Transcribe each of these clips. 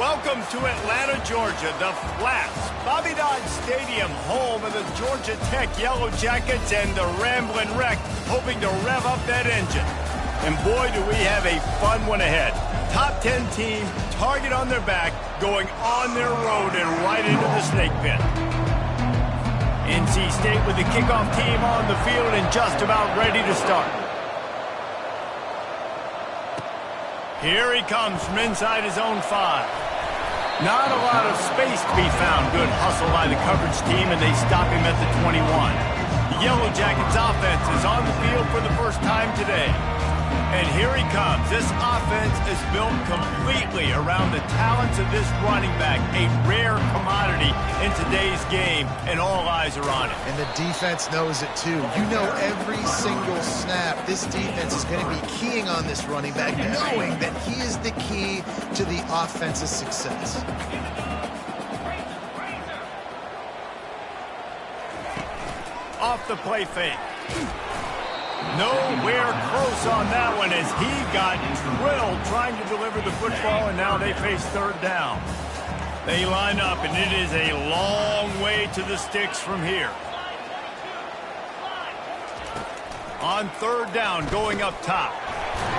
Welcome to Atlanta, Georgia, the Flats, Bobby Dodd Stadium, home of the Georgia Tech Yellow Jackets and the Ramblin' Wreck, hoping to rev up that engine. And boy, do we have a fun one ahead. Top 10 team, target on their back, going on their road and right into the snake pit. NC State with the kickoff team on the field and just about ready to start. Here he comes from inside his own 5. Not a lot of space to be found. Good hustle by the coverage team, and they stop him at the 21. The Yellow Jackets offense is on the field for the first time today. And here he comes. This offense is built completely around the talents of this running back, a rare commodity in today's game, and all eyes are on it. And the defense knows it too. You know every single snap, this defense is going to be keying on this running back, knowing that he is the key to the offense's success. Off the play fake. Nowhere close on that one as he got drilled trying to deliver the football, and now they face third down. They line up, and it is a long way to the sticks from here. On third down, going up top.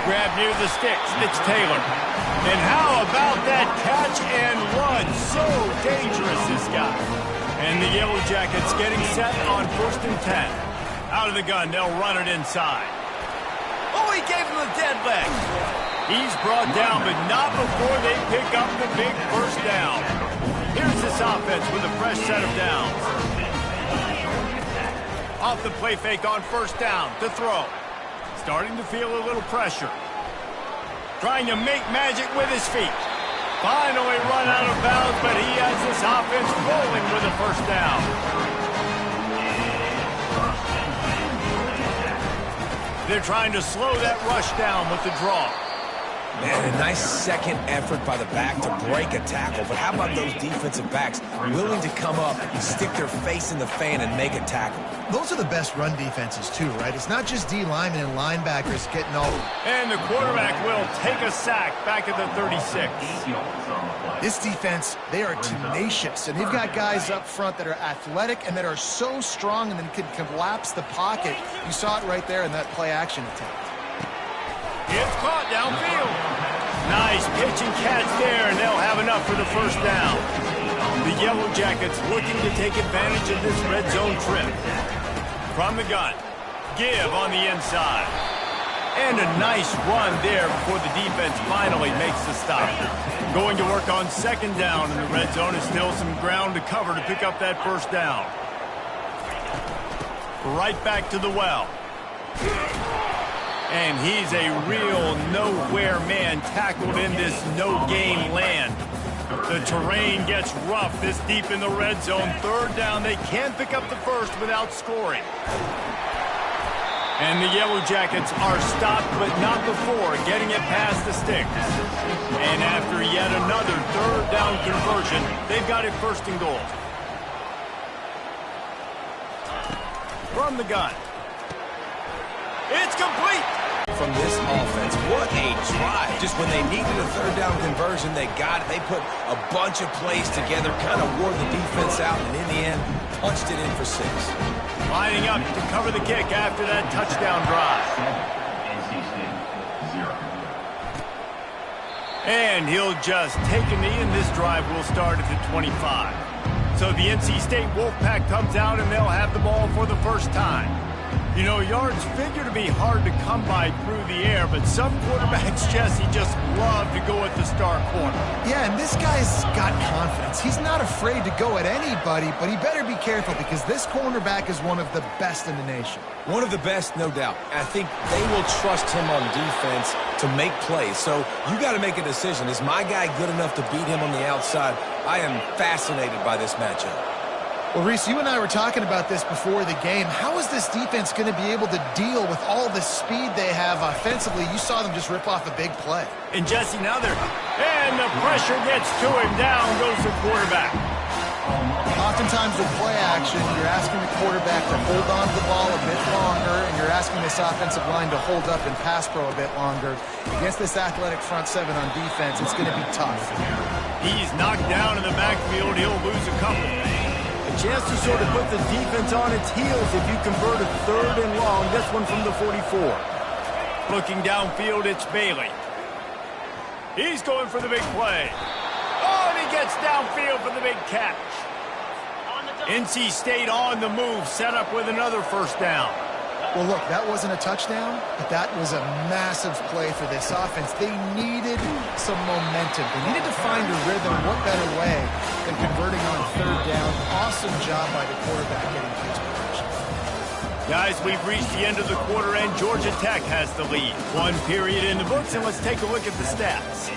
Grab near the sticks. It's Taylor. And how about that catch and run? So dangerous, this guy. And the Yellow Jackets getting set on 1st and 10. Out of the gun, they'll run it inside. Oh, he gave him the dead leg. He's brought down, but not before they pick up the big first down. Here's this offense with a fresh set of downs. Off the play fake on 1st down to throw. Starting to feel a little pressure. Trying to make magic with his feet. Finally run out of bounds, but he has this offense rolling with a 1st down. They're trying to slow that rush down with the draw. Man, a nice second effort by the back to break a tackle. But how about those defensive backs willing to come up, stick their face in the fan, and make a tackle? Those are the best run defenses, too, right? It's not just D linemen and linebackers getting all... And the quarterback will take a sack back at the 36. This defense, they are tenacious, and they've got guys up front that are athletic and that are so strong and then can collapse the pocket. You saw it right there in that play-action attempt. It's caught downfield. Nice pitch and catch there, and they'll have enough for the 1st down. The Yellow Jackets looking to take advantage of this red zone trip. From the gun, give on the inside. And a nice run there before the defense finally makes the stop. Going to work on 2nd down, and the red zone is still some ground to cover to pick up that 1st down. Right back to the well. And he's a real nowhere man tackled in this no-gain land. The terrain gets rough this deep in the red zone. 3rd down, they can't pick up the 1st without scoring. And the Yellow Jackets are stopped, but not before getting it past the sticks. And after yet another 3rd down conversion, they've got it 1st and goal. From the gun. It's complete. From this offense, what a drive. Just when they needed a 3rd down conversion, they got it. They put a bunch of plays together, kind of wore the defense out, and in the end, punched it in for 6. Lining up to cover the kick after that touchdown drive. And he'll just take a knee, and this drive will start at the 25. So the NC State Wolfpack comes out, and they'll have the ball for the 1st time. You know, yards figure to be hard to come by through the air, but some quarterbacks, Jesse, just love to go at the star corner. Yeah, and this guy's got confidence. He's not afraid to go at anybody, but he better be careful because this cornerback is one of the best in the nation. One of the best, no doubt. I think they will trust him on defense to make plays. So you got to make a decision. Is my guy good enough to beat him on the outside? I am fascinated by this matchup. Well, Reese, you and I were talking about this before the game. How is this defense going to be able to deal with all the speed they have offensively? You saw them just rip off a big play. And Jesse, now they're... And the pressure gets to him. Down goes the quarterback. Oftentimes with play action, you're asking the quarterback to hold on to the ball a bit longer, and you're asking this offensive line to hold up and pass pro a bit longer. Against this athletic front 7 on defense, it's going to be tough. He's knocked down in the backfield. He'll lose a couple. A chance to sort of put the defense on its heels if you convert a 3rd and long. This one from the 44. Looking downfield, it's Bailey. He's going for the big play. Oh, and he gets downfield for the big catch. NC State on the move, set up with another first down. Well, look, that wasn't a touchdown, but that was a massive play for this offense. They needed some momentum. They needed to find a rhythm. What better way than converting on 3rd down? Awesome job by the quarterback getting to his position. Guys, we've reached the end of the quarter, and Georgia Tech has the lead. 1 period in the books, and let's take a look at the stats.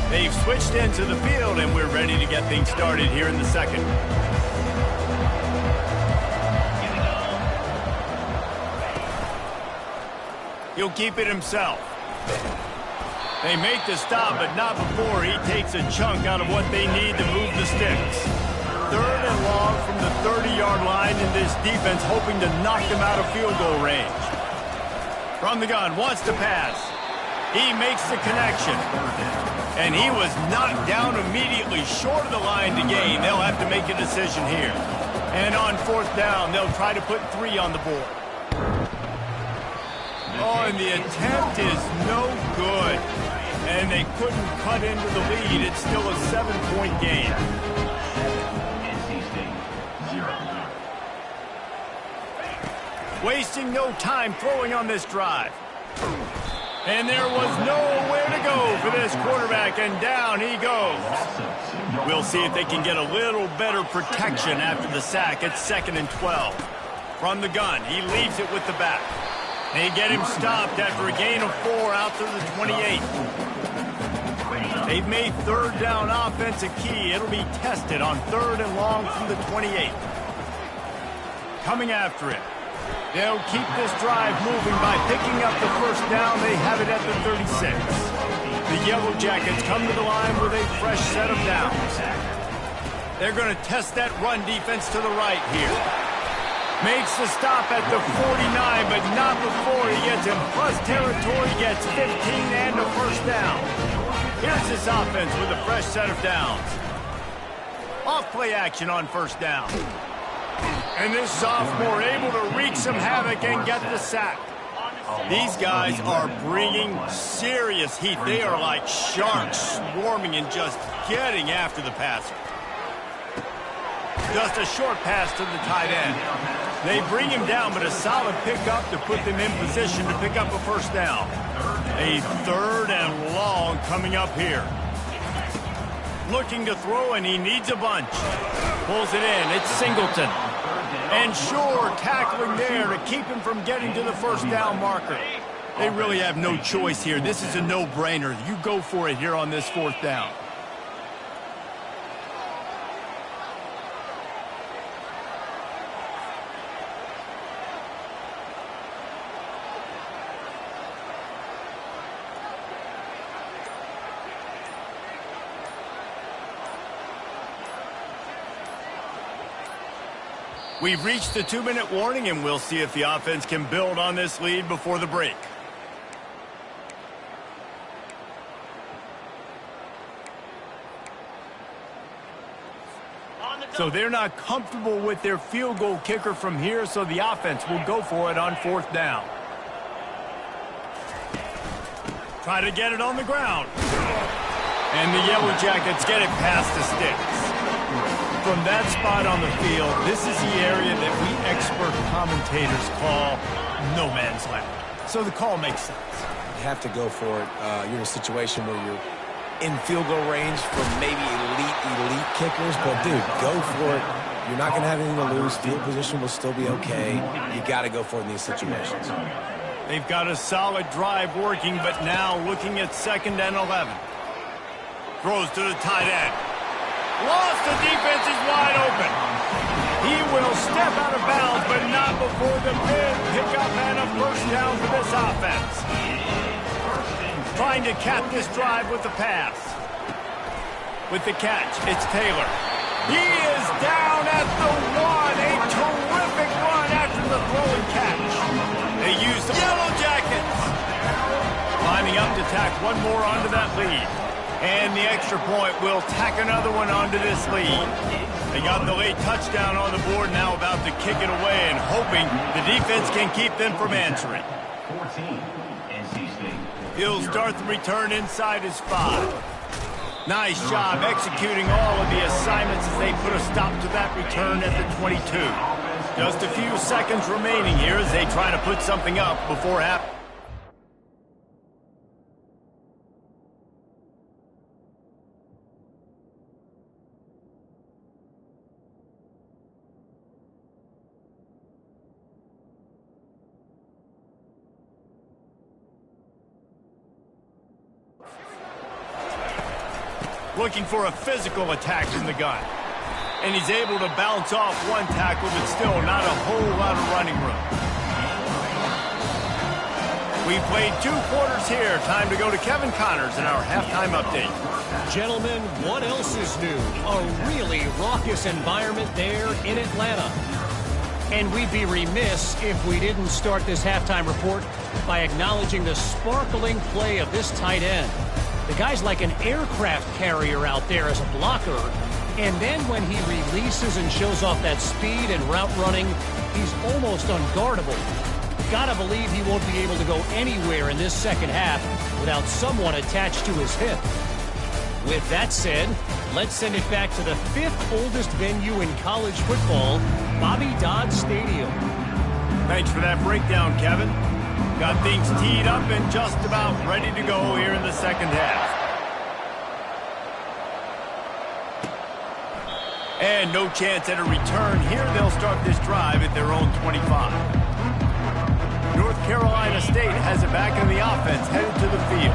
They've switched into the field, and we're ready to get things started here in the second. He'll keep it himself. They make the stop, but not before he takes a chunk out of what they need to move the sticks. 3rd and long from the 30-yard line, and this defense hoping to knock them out of field goal range. From the gun, wants to pass. He makes the connection. And he was knocked down immediately short of the line to gain. They'll have to make a decision here. And on 4th down, they'll try to put 3 on the board. Oh, and the attempt is no good. And they couldn't cut into the lead. It's still a 7-point game. Wasting no time throwing on this drive. And there was nowhere to go for this quarterback, and down he goes. We'll see if they can get a little better protection after the sack. It's 2nd and 12. From the gun, he leaves it with the back. They get him stopped after a gain of 4 out to the 28. They've made 3rd down offense a key. It'll be tested on 3rd and long from the 28. Coming after it. They'll keep this drive moving by picking up the first down. They have it at the 36. The Yellow Jackets come to the line with a fresh set of downs. They're going to test that run defense to the right here. Makes the stop at the 49, but not before he gets in plus territory, gets 15 and a first down. Here's this offense with a fresh set of downs. Off play action on first down. And this sophomore able to wreak some havoc and get the sack. These guys are bringing serious heat. They are like sharks swarming and just getting after the passer. Just a short pass to the tight end. They bring him down, but a solid pickup to put them in position to pick up a first down. A 3rd and long coming up here. Looking to throw, and he needs a bunch. Pulls it in. It's Singleton. And sure, tackling there to keep him from getting to the first down marker. They really have no choice here. This is a no-brainer. You go for it here on this 4th down. We've reached the 2-minute warning, and we'll see if the offense can build on this lead before the break. So they're not comfortable with their field goal kicker from here, so the offense will go for it on 4th down. Try to get it on the ground. And the Yellow Jackets get it past the sticks. From that spot on the field, this is the area that we expert commentators call no man's land. So the call makes sense. You have to go for it. You're in a situation where you're in field goal range for maybe elite kickers, but dude, go for it. You're not going to have anything to lose. Field position will still be okay. You got to go for it in these situations. They've got a solid drive working, but now looking at 2nd and 11. Throws to the tight end. Lost, the defense is wide open. He will step out of bounds, but not before the big pickup and a first down for this offense. Trying to cap this drive with the pass. With the catch, it's Taylor. He is down at the 1. A terrific run after the throw and catch. They use the Yellow Jackets. Lining up to tack one more onto that lead. And the extra point will tack another one onto this lead. They got the late touchdown on the board, now about to kick it away and hoping the defense can keep them from answering. 14, NC State. He'll start the return inside his 5. Nice job executing all of the assignments as they put a stop to that return at the 22. Just a few seconds remaining here as they try to put something up before half. Looking for a physical attack from the gun. And he's able to bounce off one tackle, but still not a whole lot of running room. We've played 2 quarters here. Time to go to Kevin Connors in our halftime update. Gentlemen, what else is new? A really raucous environment there in Atlanta. And we'd be remiss if we didn't start this halftime report by acknowledging the sparkling play of this tight end. The guy's like an aircraft carrier out there as a blocker. And then when he releases and shows off that speed and route running, he's almost unguardable. Gotta believe he won't be able to go anywhere in this second half without someone attached to his hip. With that said, let's send it back to the 5th oldest venue in college football, Bobby Dodd Stadium. Thanks for that breakdown, Kevin. Got things teed up and just about ready to go here in the second half. And no chance at a return here. They'll start this drive at their own 25. North Carolina State has it back in the offense, headed to the field.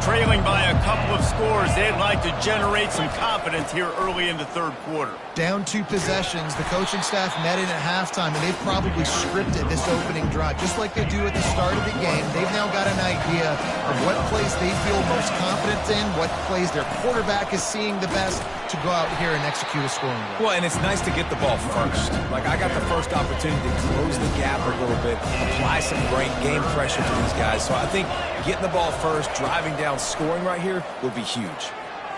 Trailing by a couple of scores, they'd like to generate some confidence here early in the third quarter. Down 2 possessions, the coaching staff met in at halftime, and they've probably scripted this opening drive. Just like they do at the start of the game, they've now got an idea of what plays they feel most confident in, what plays their quarterback is seeing the best to go out here and execute a scoring drive. Well, and it's nice to get the ball first. Like, I got the first opportunity to close the gap a little bit, apply some great game pressure to these guys. So I think getting the ball first, driving down, scoring right here will be huge.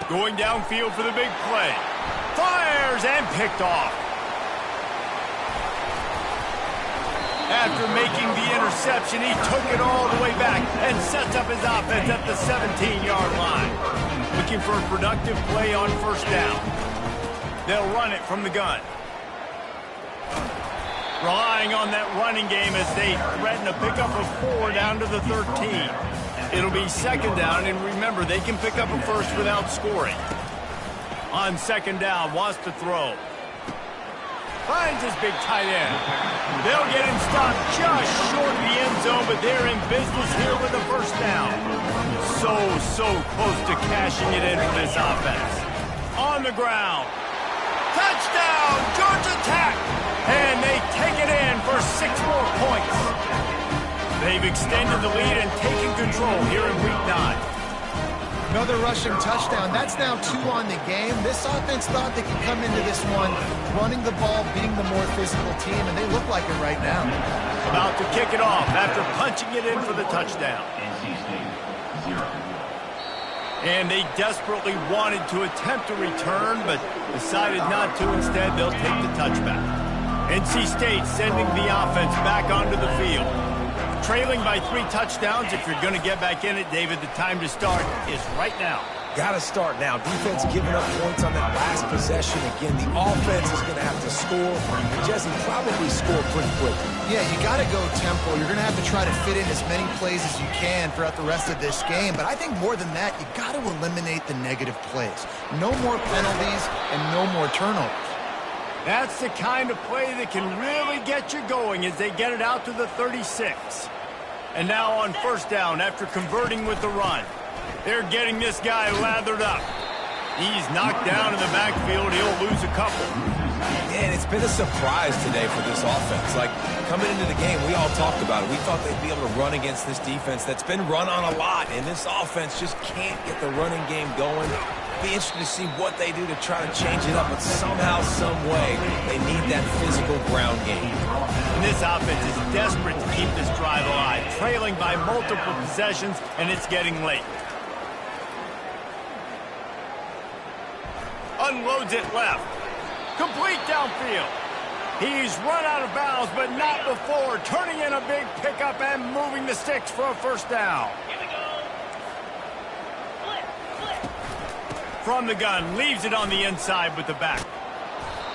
Going downfield for the big play. Fires and picked off. After making the interception, he took it all the way back and sets up his offense at the 17-yard line. Looking for a productive play on first down. They'll run it from the gun. Relying on that running game as they threaten a pickup of 4 down to the 13. It'll be second down, and remember, they can pick up a first without scoring. On second down, wants to throw. Finds his big tight end. They'll get him stopped just short of the end zone, but they're in business here with a first down. So close to cashing it in for this offense. On the ground. Touchdown, Georgia Tech! And they take it in for 6 more points. They've extended the lead and taken control here in week 9. Another rushing touchdown. That's now 2 on the game. This offense thought they could come into this one running the ball, being the more physical team, and they look like it right now. About to kick it off after punching it in for the touchdown. NC State, 0. And they desperately wanted to attempt a return, but decided not to. Instead, they'll take the touchback. NC State sending the offense back onto the field. Trailing by 3 touchdowns. If you're going to get back in it, David, the time to start is right now. Got to start now. Defense giving up points on that last possession. Again, the offense is going to have to score. And Jesse, probably score pretty quickly. Yeah, you got to go tempo. You're going to have to try to fit in as many plays as you can throughout the rest of this game. But I think more than that, you got to eliminate the negative plays. No more penalties and no more turnovers. That's the kind of play that can really get you going as they get it out to the 36. And now on first down after converting with the run. They're getting this guy lathered up. He's knocked down in the backfield. He'll lose a couple. Man, it's been a surprise today for this offense. Like, coming into the game, we all talked about it. We thought they'd be able to run against this defense that's been run on a lot, and this offense just can't get the running game going. be interested to see what they do to try to change it up, but somehow, some way, they need that physical ground game. And this offense is desperate to keep this drive alive, trailing by multiple possessions, and it's getting late. Unloads it left. Complete downfield. He's run out of bounds, but not before turning in a big pickup and moving the sticks for a first down. From the gun, leaves it on the inside with the back.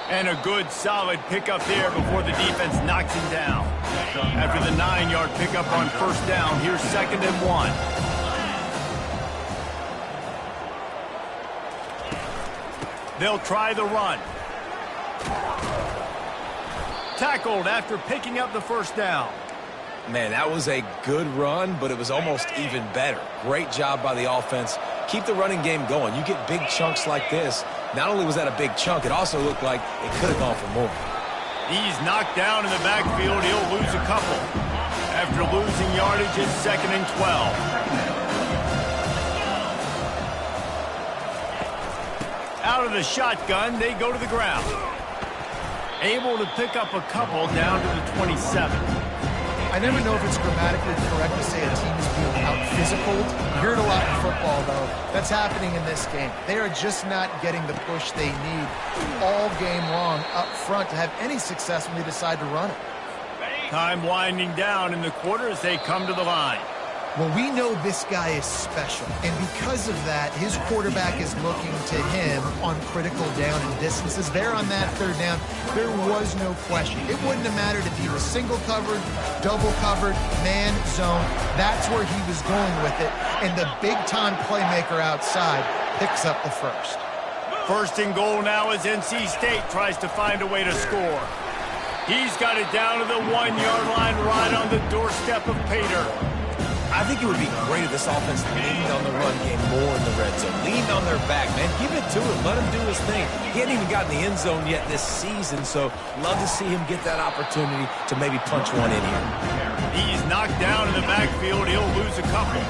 And a good, solid pickup there before the defense knocks him down. After the 9-yard pickup on first down, here's 2nd and 1. They'll try the run. Tackled after picking up the first down. Man, that was a good run, but it was almost even better. Great job by the offense. Keep the running game going. You get big chunks like this. Not only was that a big chunk, it also looked like it could have gone for more. He's knocked down in the backfield. He'll lose a couple. After losing yardage, it's 2nd and 12. Out of the shotgun, they go to the ground. Able to pick up a couple down to the 27. I never know if it's grammatically correct to say a team is being out-physicaled. You hear it a lot in football, though. That's happening in this game. They are just not getting the push they need all game long up front to have any success when they decide to run it. Time winding down in the quarter as they come to the line. Well, we know this guy is special, and because of that, his quarterback is looking to him on critical down and distances. There on that third down, there was no question. It wouldn't have mattered if he was single covered, double covered, man, zone. That's where he was going with it, and the big-time playmaker outside picks up the first. 1st and goal now as NC State tries to find a way to score. He's got it down to the 1-yard line right on the doorstep of Pater. I think it would be great if this offense leaned on the run game more in the red zone. Leaned on their back, man. Give it to him. Let him do his thing. He hadn't even gotten the end zone yet this season, so love to see him get that opportunity to maybe punch one in here. He's knocked down in the backfield. He'll lose a couple.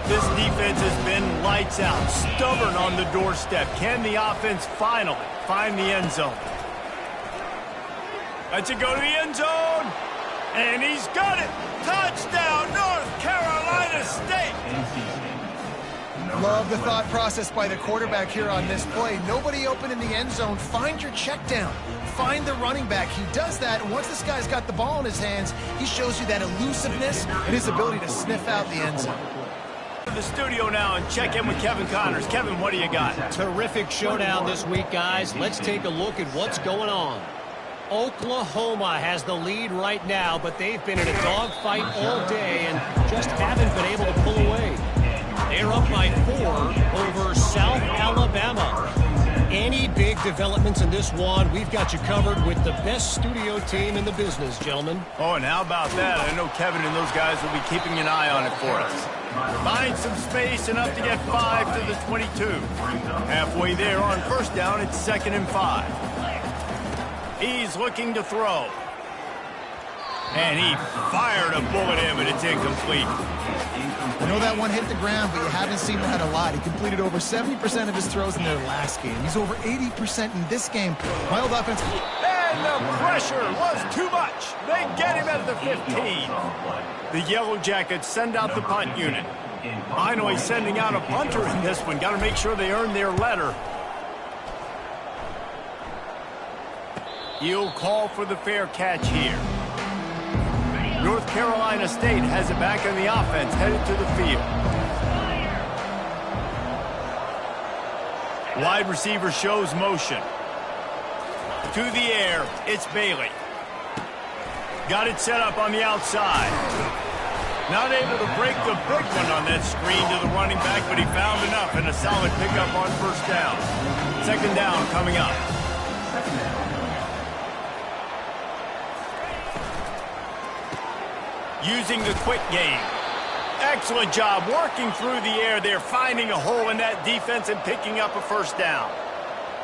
This defense has been lights out, stubborn on the doorstep. Can the offense finally find the end zone? Let's it go to the end zone. And he's got it. Touchdown, North Carolina State. Love the thought process by the quarterback here on this play. Nobody open in the end zone. Find your check down. Find the running back. He does that, and once this guy's got the ball in his hands, he shows you that elusiveness and his ability to sniff out the end zone. The studio now and check in with Kevin Connors. Kevin, what do you got? Terrific showdown this week, guys. Let's take a look at what's going on. Oklahoma has the lead right now, but they've been in a dogfight all day and just haven't been able to pull away. They're up by 4 over South Alabama. Any big developments in this one, we've got you covered with the best studio team in the business, gentlemen. Oh, and how about that? I know Kevin and those guys will be keeping an eye on it for us. Find some space enough to get 5 to the 22. Halfway there on first down, it's 2nd and 5. He's looking to throw. And he fired a bullet in, but it's incomplete. I know that one hit the ground, but you haven't seen that a lot. He completed over 70% of his throws in their last game. He's over 80% in this game. Wild offense. And the pressure was too much. They get him at the 15. The Yellow Jackets send out the punt unit. Finally sending out a punter in this one. Got to make sure they earn their letter. He'll call for the fair catch here. North Carolina State has it back in the offense, headed to the field. Wide receiver shows motion. To the air, it's Bailey. Got it set up on the outside. Not able to break the big one on that screen to the running back, but he found enough and a solid pickup on first down. 2nd down coming up. Using the quick game. Excellent job working through the air there, finding a hole in that defense and picking up a first down.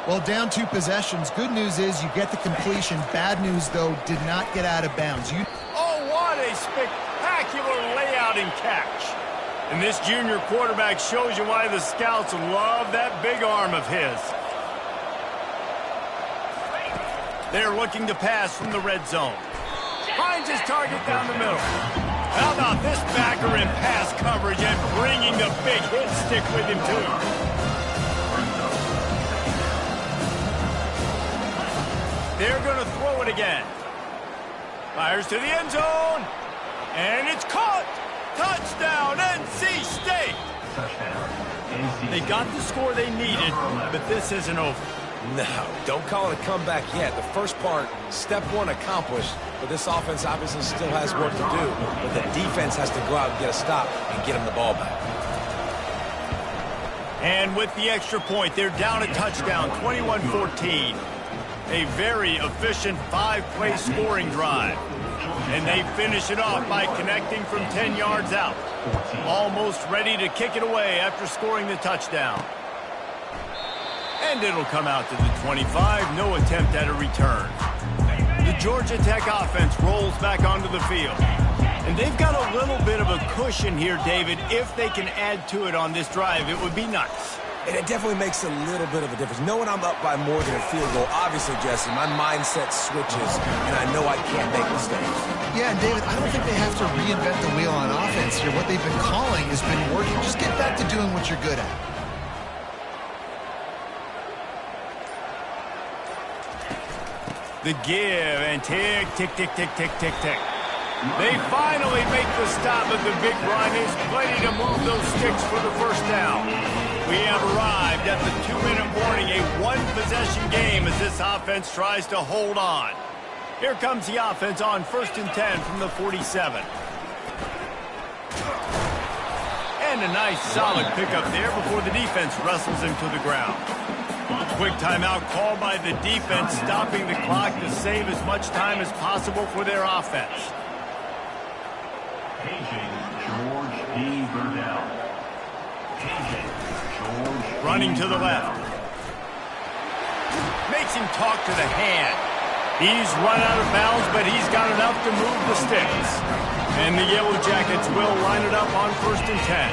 Well, down 2 possessions. Good news is you get the completion. Bad news, though, did not get out of bounds. Oh, what a spectacular layout and catch. And this junior quarterback shows you why the scouts love that big arm of his. They're looking to pass from the red zone. Finds his target down the middle. How about this backer in pass coverage and bringing the big hit stick with him, too? They're going to throw it again. Fires to the end zone. And it's caught. Touchdown, NC State. They got the score they needed, but this isn't over. No, don't call it a comeback yet. The first part, step one accomplished, but this offense obviously still has work to do. But the defense has to go out and get a stop and get them the ball back. And with the extra point, they're down a touchdown, 21-14. A very efficient 5-play scoring drive. And they finish it off by connecting from 10 yards out. Almost ready to kick it away after scoring the touchdown. And it'll come out to the 25. No attempt at a return. The Georgia Tech offense rolls back onto the field. And they've got a little bit of a cushion here, David. If they can add to it on this drive, it would be nice. And it definitely makes a little bit of a difference. Knowing I'm up by more than a field goal, obviously, Jesse, my mindset switches, and I know I can't make mistakes. Yeah, and David, I don't think they have to reinvent the wheel on offense here. What they've been calling has been working. Just get back to doing what you're good at. The give and tick, tick, tick, tick, tick, tick, tick. They finally make the stop, but the big run is plenty to move those sticks for the first down. We have arrived at the 2-minute warning, a one-possession game as this offense tries to hold on. Here comes the offense on 1st and 10 from the 47. And a nice solid pickup there before the defense wrestles him to the ground. Quick timeout called by the defense, stopping the clock to save as much time as possible for their offense. Running to the left. Makes him talk to the hand. He's run out of bounds, but he's got enough to move the sticks. And the Yellow Jackets will line it up on 1st and 10.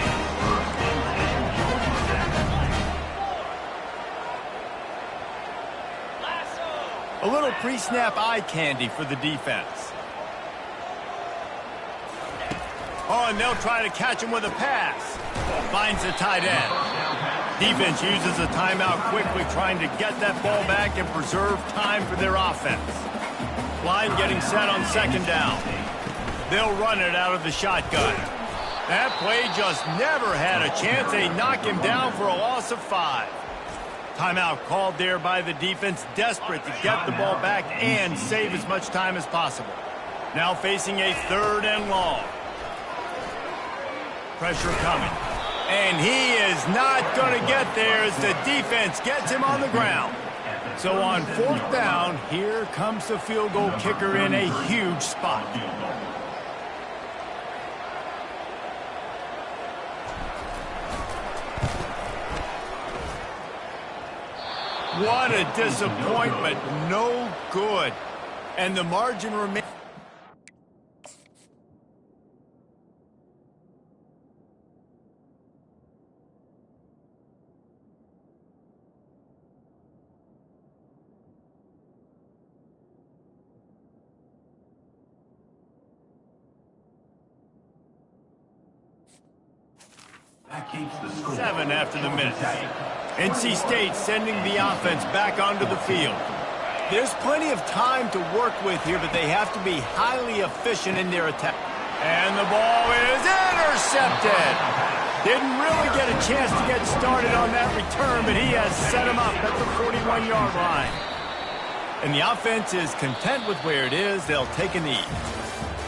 A little pre-snap eye candy for the defense. Oh, and they'll try to catch him with a pass. Finds the tight end. Defense uses a timeout quickly, trying to get that ball back and preserve time for their offense. Line getting set on 2nd down. They'll run it out of the shotgun. That play just never had a chance. They knock him down for a loss of 5. Timeout called there by the defense, desperate to get the ball back and save as much time as possible. Now facing a 3rd and long. Pressure coming. And he is not going to get there as the defense gets him on the ground. So on 4th down, here comes the field goal kicker in a huge spot. What a disappointment. No good. And the margin remains. That keeps the score. 7 after the minute. NC State sending the offense back onto the field. There's plenty of time to work with here, but they have to be highly efficient in their attack. And the ball is intercepted. Didn't really get a chance to get started on that return, but he has set him up at the 41-yard line. And the offense is content with where it is. They'll take a knee.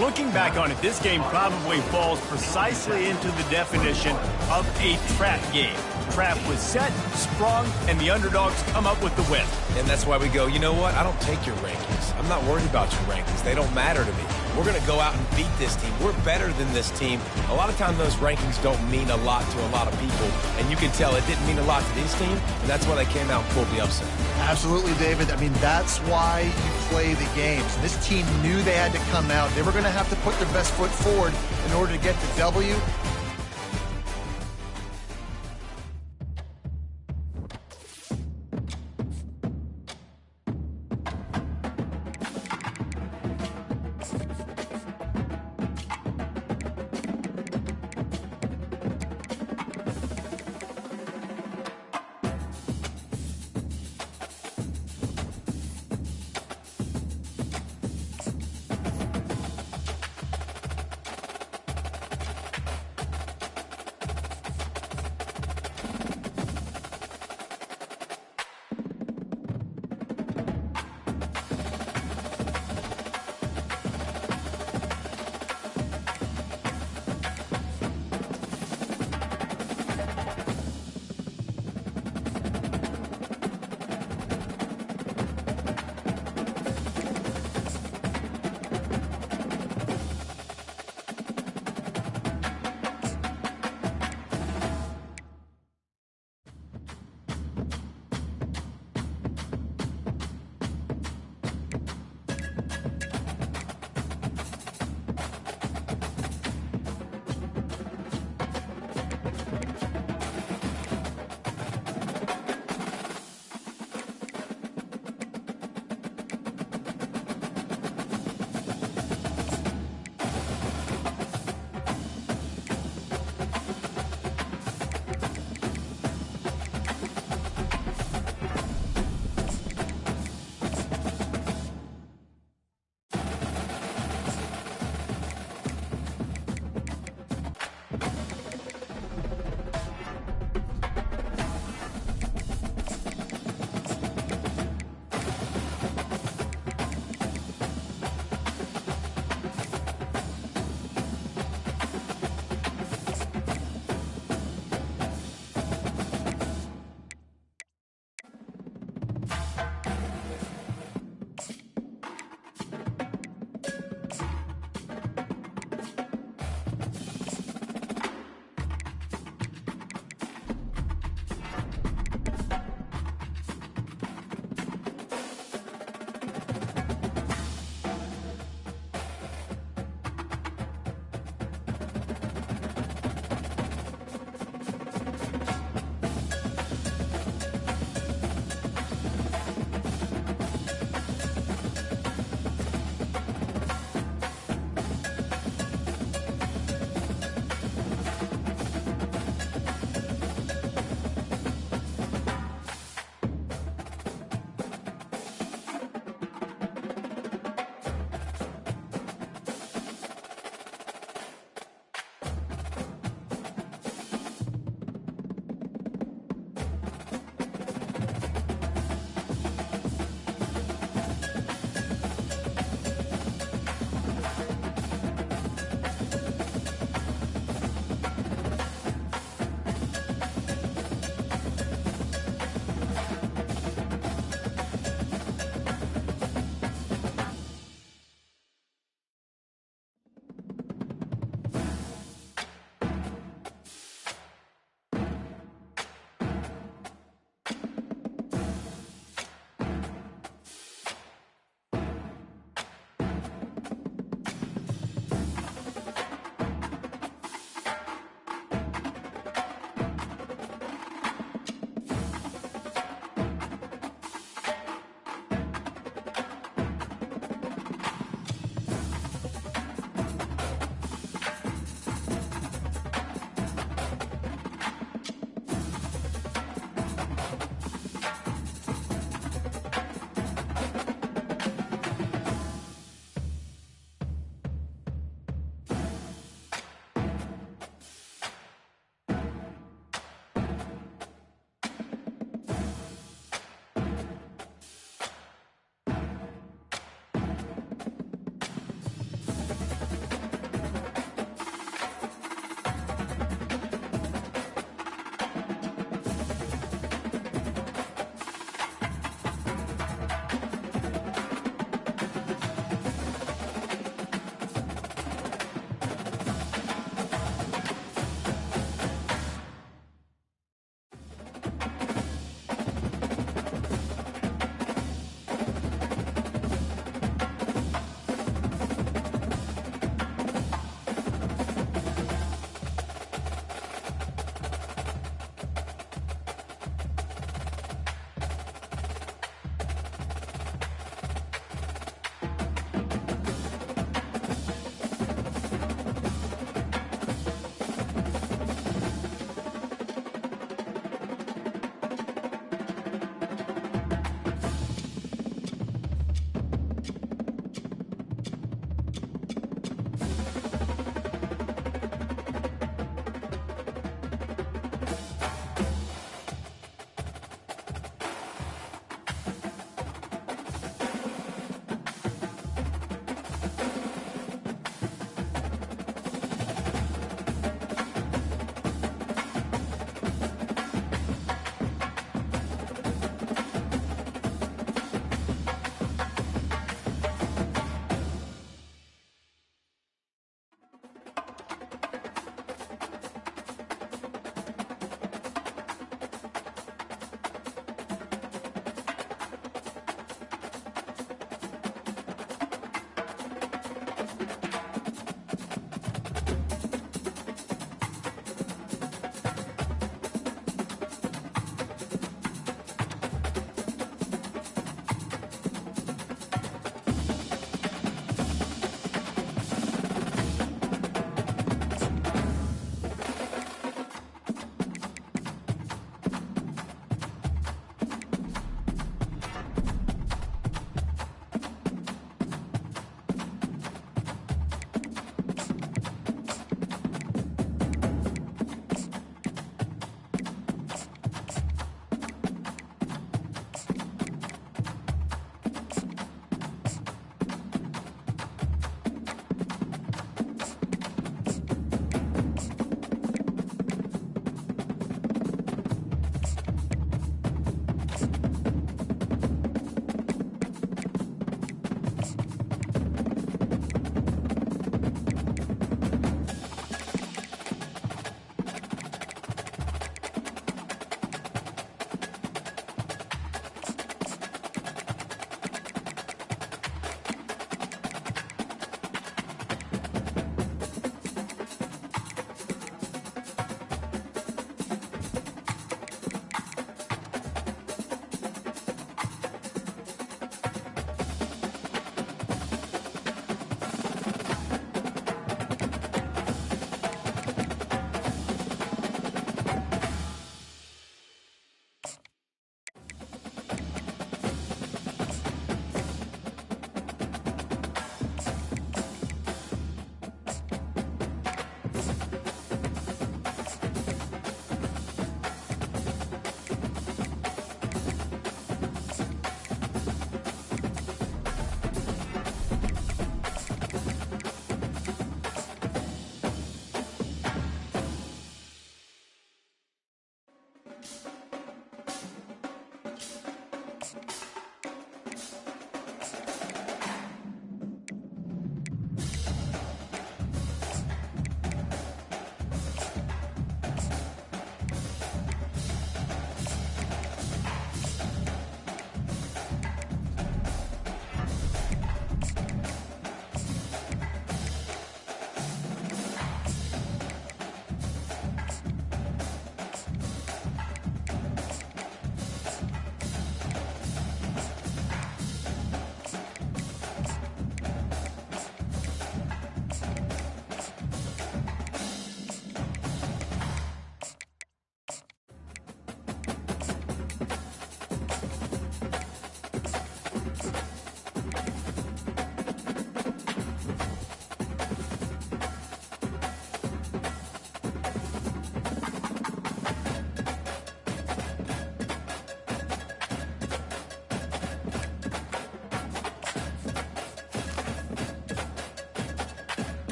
Looking back on it, this game probably falls precisely into the definition of a trap game. Trap was set, sprung, and the underdogs come up with the win. And that's why we go, you know what? I don't take your rankings. I'm not worried about your rankings. They don't matter to me. We're going to go out and beat this team. We're better than this team. A lot of times those rankings don't mean a lot to a lot of people, and you can tell it didn't mean a lot to this team, and that's why they came out and pulled the upset. Absolutely, David. I mean, that's why you play the games. This team knew they had to come out. They were going to have to put their best foot forward in order to get the W.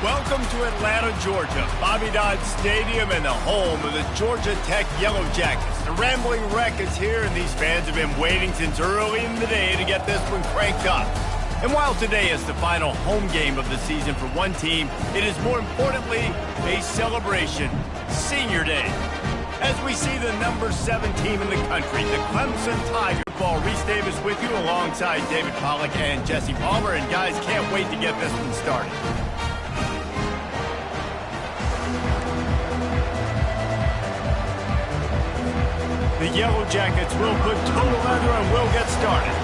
Welcome to Atlanta, Georgia, Bobby Dodd Stadium and the home of the Georgia Tech Yellow Jackets. The Rambling Wreck is here, and these fans have been waiting since early in the day to get this one cranked up. And while today is the final home game of the season for one team, it is more importantly a celebration, Senior Day. As we see the number 7 team in the country, the Clemson Tigers. Reese Davis with you alongside David Pollack and Jesse Palmer. And guys, can't wait to get this one started. The Yellow Jackets will put total leather and we'll get started.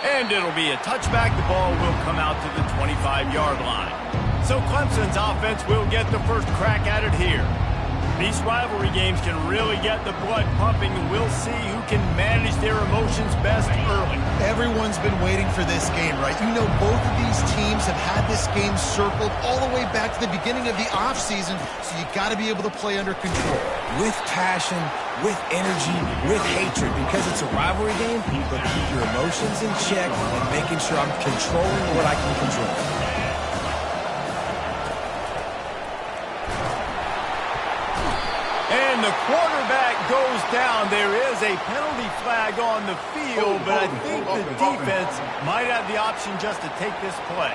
And it'll be a touchback. The ball will come out to the 25-yard line. So Clemson's offense will get the first crack at it here. These rivalry games can really get the blood pumping, and we'll see who can manage their emotions best early. Everyone's been waiting for this game, right? You know, both of these teams have had this game circled all the way back to the beginning of the offseason, so you got to be able to play under control. With passion, with energy, with hatred, because it's a rivalry game, but keep your emotions in check and making sure I'm controlling what I can control. And the quarterback goes down. There is a penalty flag on the field, but I think the defense might have the option just to take this play.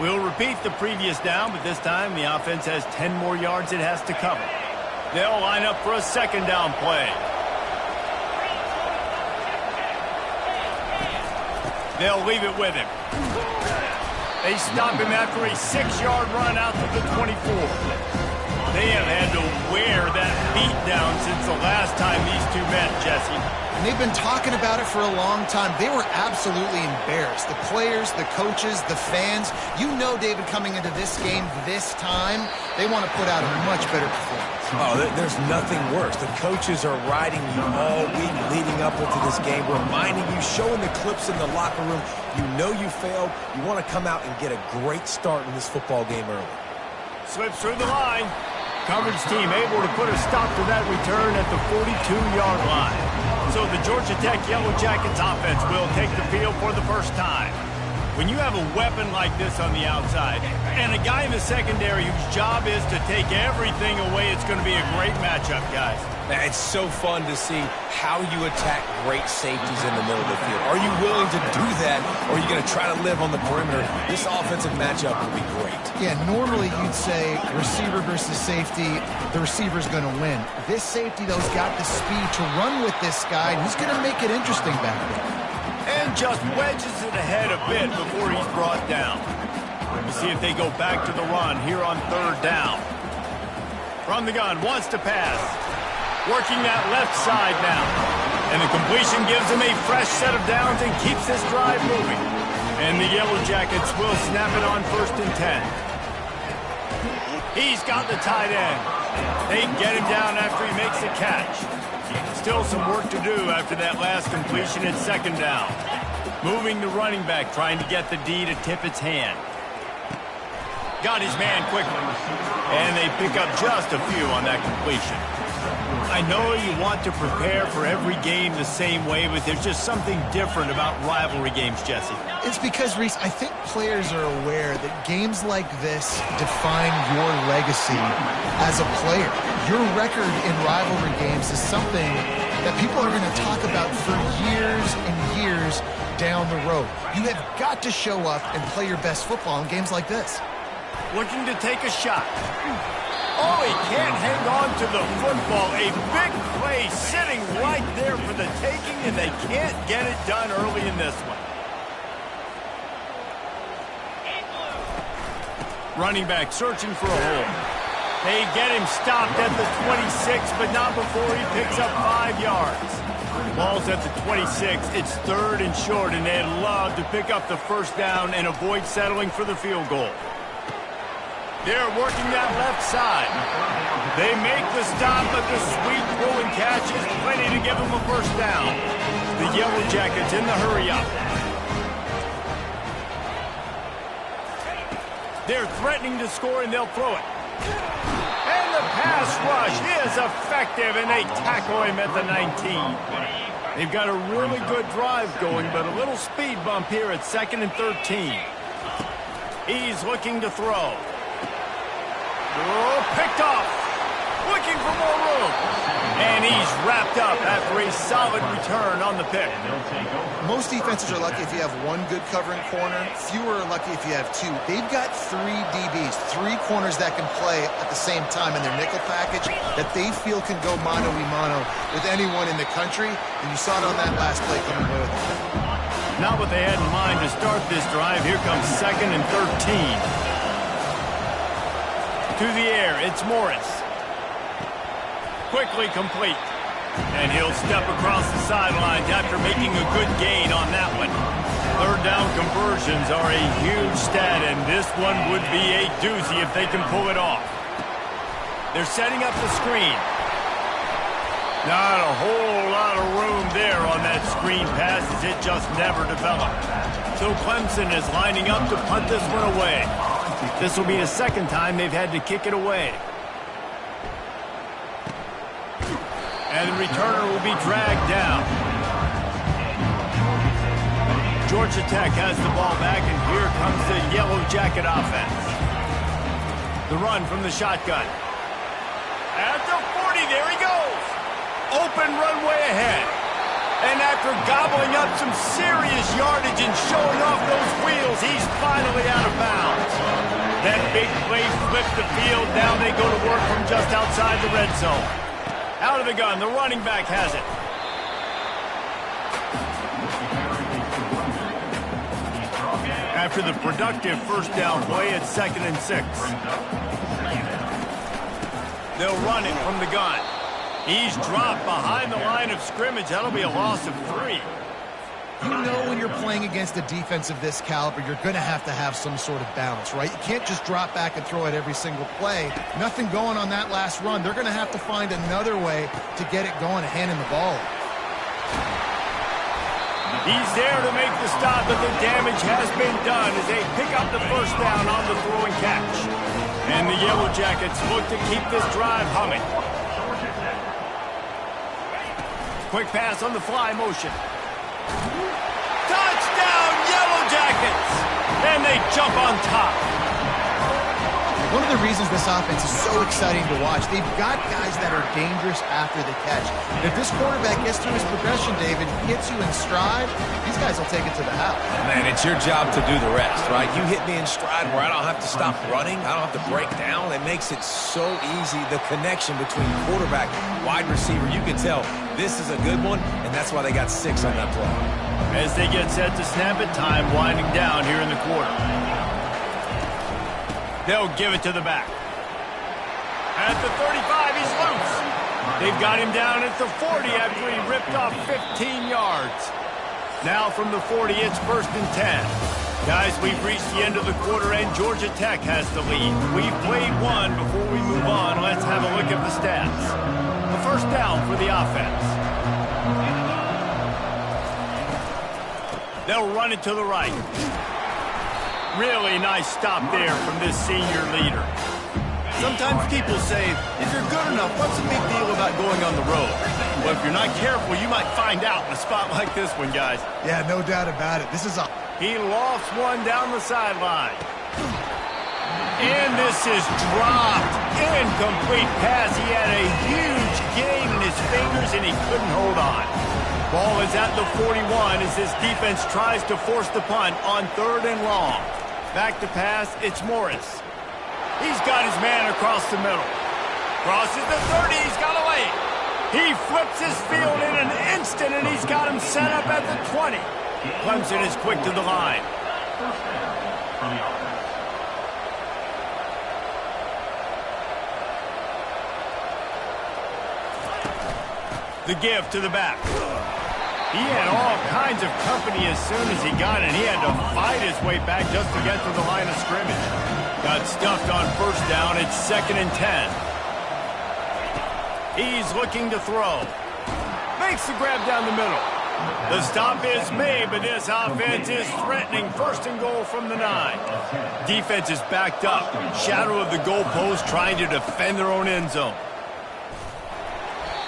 We'll repeat the previous down, but this time the offense has 10 more yards it has to cover. They'll line up for a second down play. They'll leave it with him. They stop him after a 6-yard run out to the 24. They have had to wear that beat down since the last time these two met, Jesse. And they've been talking about it for a long time. They were absolutely embarrassed. The players, the coaches, the fans. You know, David, coming into this game this time, they want to put out a much better performance. Oh, there's nothing worse. The coaches are riding you all week leading up into this game, reminding you, showing the clips in the locker room. You know you failed. You want to come out and get a great start in this football game early. Slips through the line. Coverage team able to put a stop to that return at the 42-yard line. So the Georgia Tech Yellow Jackets offense will take the field for the first time. When you have a weapon like this on the outside and a guy in the secondary whose job is to take everything away, it's going to be a great matchup, guys. It's so fun to see how you attack great safeties in the middle of the field. Are you willing to do that, or are you going to try to live on the perimeter? This offensive matchup will be great. Yeah, normally you'd say receiver versus safety, the receiver's going to win. This safety, though, has got the speed to run with this guy, and he's going to make it interesting back there. And just wedges it ahead a bit before he's brought down. We'll see if they go back to the run here on third down. From the gun, wants to pass. Working that left side now. And the completion gives him a fresh set of downs and keeps this drive moving. And the Yellow Jackets will snap it on 1st and 10. He's got the tight end. They get him down after he makes the catch. Still some work to do after that last completion at 2nd down. Moving the running back, trying to get the D to tip its hand. Got his man quickly. And they pick up just a few on that completion. I know you want to prepare for every game the same way, but there's just something different about rivalry games, Jesse. It's because, Reese, I think players are aware that games like this define your legacy as a player. Your record in rivalry games is something that people are going to talk about for years and years down the road. You have got to show up and play your best football in games like this. Looking to take a shot. Oh, he can't hang on to the football. A big play sitting right there for the taking, and they can't get it done early in this one. Running back searching for a hole. They get him stopped at the 26, but not before he picks up 5 yards. Ball's at the 26. It's 3rd and short, and they'd love to pick up the first down and avoid settling for the field goal. They're working that left side. They make the stop, but the sweet throw and catch is plenty to give them a first down. The Yellow Jackets in the hurry-up. They're threatening to score, and they'll throw it. And the pass rush is effective, and they tackle him at the 19. They've got a really good drive going, but a little speed bump here at 2nd and 13. He's looking to throw. Oh, picked off. Looking for more room. And he's wrapped up after a solid return on the pick. Most defenses are lucky if you have one good covering corner. Fewer are lucky if you have two. They've got 3 DBs, 3 corners that can play at the same time in their nickel package that they feel can go mano-a-mano with anyone in the country. And you saw it on that last play coming away with it. Not what they had in mind to start this drive. Here comes 2nd and 13. To the air, it's Morris. Quickly complete. And he'll step across the sidelines after making a good gain on that one. 3rd down conversions are a huge stat, and this one would be a doozy if they can pull it off. They're setting up the screen. Not a whole lot of room there on that screen pass, as it just never developed. So Clemson is lining up to punt this one away. This will be the 2nd time they've had to kick it away. And the returner will be dragged down. Georgia Tech has the ball back, and here comes the Yellow Jacket offense. The run from the shotgun. At the 40, there he goes. Open runway ahead. And after gobbling up some serious yardage and showing off those wheels, he's finally out of bounds. That big play flipped the field. Now they go to work from just outside the red zone. Out of the gun, the running back has it. After the productive 1st down play, it's 2nd and 6. They'll run it from the gun. He's dropped behind the line of scrimmage. That'll be a loss of 3. You know when you're playing against a defense of this caliber, you're going to have some sort of balance, right? You can't just drop back and throw it every single play. Nothing going on that last run. They're going to have to find another way to get it going and handing the ball. He's there to make the stop, but the damage has been done as they pick up the 1st down on the throwing catch. And the Yellow Jackets look to keep this drive humming. Quick pass on the fly motion. Touchdown, Yellow Jackets! And they jump on top. One of the reasons this offense is so exciting to watch, they've got guys that are dangerous after the catch. If this quarterback gets through his progression, David, hits you in stride, these guys will take it to the house. Man, it's your job to do the rest, right? You hit me in stride where I don't have to stop running. I don't have to break down. It makes it so easy, the connection between quarterback and wide receiver. You can tell this is a good one, and that's why they got 6 on that play. As they get set to snap it, time winding down here in the quarter. They'll give it to the back. At the 35, he's loose. They've got him down at the 40 after he ripped off 15 yards. Now from the 40, it's 1st and 10. Guys, we've reached the end of the quarter, and Georgia Tech has the lead. We've played one. Before we move on, let's have a look at the stats. The 1st down for the offense. They'll run it to the right. Really nice stop there from this senior leader. Sometimes people say, if you're good enough, what's the big deal about going on the road? Well, if you're not careful, you might find out in a spot like this one, guys. Yeah, no doubt about it. This is a... He lofts one down the sideline. And this is dropped. Incomplete pass. He had a huge gain in his fingers, and he couldn't hold on. Ball is at the 41 as this defense tries to force the punt on 3rd and long. Back to pass, it's Morris. He's got his man across the middle. Crosses the 30, he's got away. He flips his field in an instant, and he's got him set up at the 20. Clemson is quick to the line. The give to the back. He had all kinds of company as soon as he got it. He had to fight his way back just to get to the line of scrimmage. Got stuffed on 1st down. It's 2nd and 10. He's looking to throw. Makes the grab down the middle. The stop is made, but this offense is threatening. First and goal from the 9. Defense is backed up. Shadow of the goalpost trying to defend their own end zone.